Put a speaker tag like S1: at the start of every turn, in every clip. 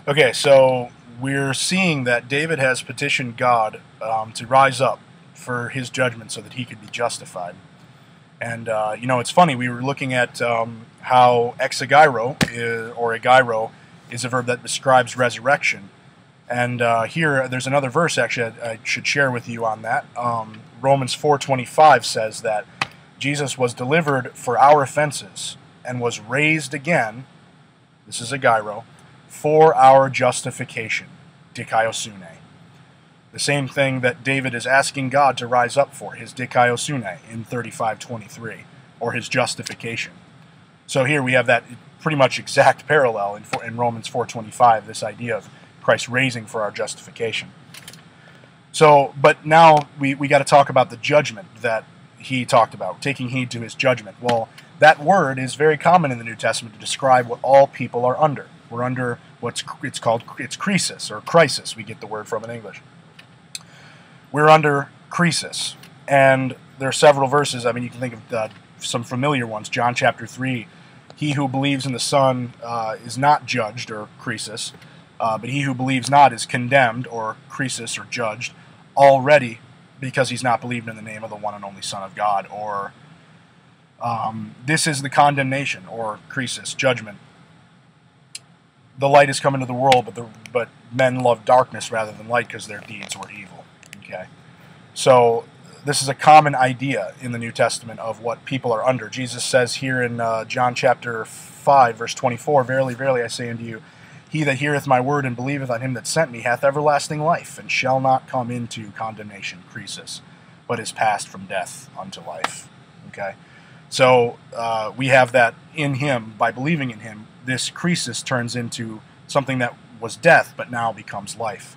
S1: Okay, so we're seeing that David has petitioned God to rise up for his judgment so that he could be justified. And, it's funny, we were looking at how exagyro, or agyro, is a verb that describes resurrection. And here, there's another verse, actually, I should share with you on that. Romans 4:25 says that Jesus was delivered for our offenses and was raised again, this is agyro, for our justification, dikaiosune. The same thing that David is asking God to rise up for, his dikaiosune in 35:23, or his justification. So here we have that pretty much exact parallel in Romans 4:25, this idea of Christ raising for our justification. So, but now we got to talk about the judgment that he talked about, taking heed to his judgment. Well, that word is very common in the New Testament to describe what all people are under. We're under it's crisis, or crisis, we get the word from in English. We're under crisis, and there are several verses. I mean, you can think of some familiar ones. John chapter 3, he who believes in the Son is not judged, or crisis, but he who believes not is condemned, or crisis, or judged, already, because he's not believed in the name of the one and only Son of God. Or this is the condemnation, or crisis, judgment. The light has come into the world, but men love darkness rather than light because their deeds were evil. Okay, so this is a common idea in the New Testament of what people are under. Jesus says here in John chapter 5, verse 24, "Verily, verily, I say unto you, he that heareth my word and believeth on him that sent me hath everlasting life, and shall not come into condemnation," crisis, "but is passed from death unto life." Okay, so we have that in him. By believing in him, this crisis turns into something that was death, but now becomes life.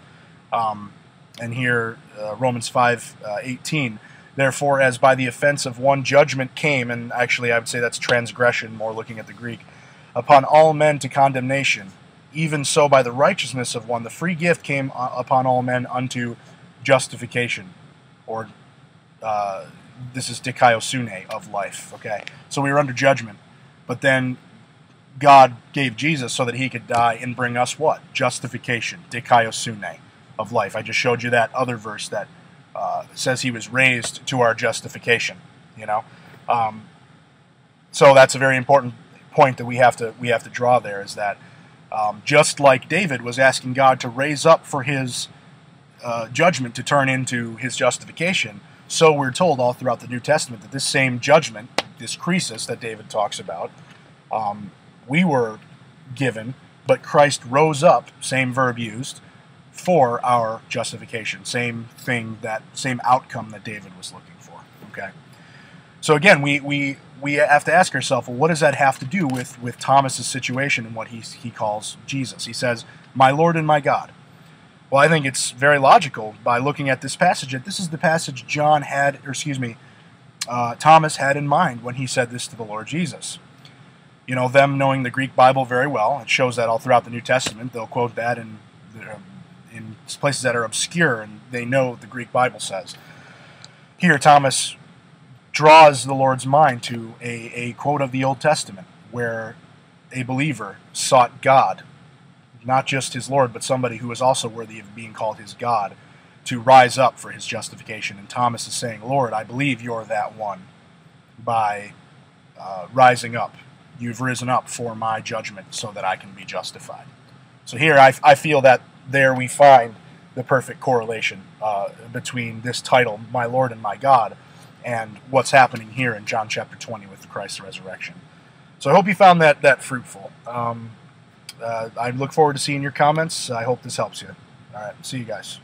S1: And here, Romans 5:18, "Therefore, as by the offense of one judgment came," and actually I would say that's transgression, more looking at the Greek, "upon all men to condemnation, even so by the righteousness of one the free gift came upon all men unto justification," or this is dikaiosune, of life. Okay, so we were under judgment, but then God gave Jesus so that he could die and bring us what? Justification, dikaiosune, of life. I just showed you that other verse that says he was raised to our justification. So that's a very important point that we have to draw there, is that just like David was asking God to raise up for his judgment to turn into his justification, so we're told all throughout the New Testament that this same judgment, this crisis that David talks about, we were given, but Christ rose up, same verb used, for our justification. Same outcome that David was looking for. Okay, so again, we have to ask ourselves, well, what does that have to do with Thomas's situation and what he calls Jesus? He says, "My Lord and my God." Well, I think it's very logical by looking at this passage that this is the passage Thomas had in mind when he said this to the Lord Jesus. Them knowing the Greek Bible very well, it shows that all throughout the New Testament. They'll quote that in places that are obscure, and they know what the Greek Bible says. Here, Thomas draws the Lord's mind to a quote of the Old Testament, where a believer sought God, not just his Lord, but somebody who was also worthy of being called his God, to rise up for his justification. And Thomas is saying, "Lord, I believe you're that one by rising up. You've risen up for my judgment so that I can be justified." So here I feel that there we find the perfect correlation between this title, "My Lord and my God," and what's happening here in John chapter 20 with Christ's resurrection. So I hope you found that fruitful. I look forward to seeing your comments. I hope this helps you. All right, see you guys.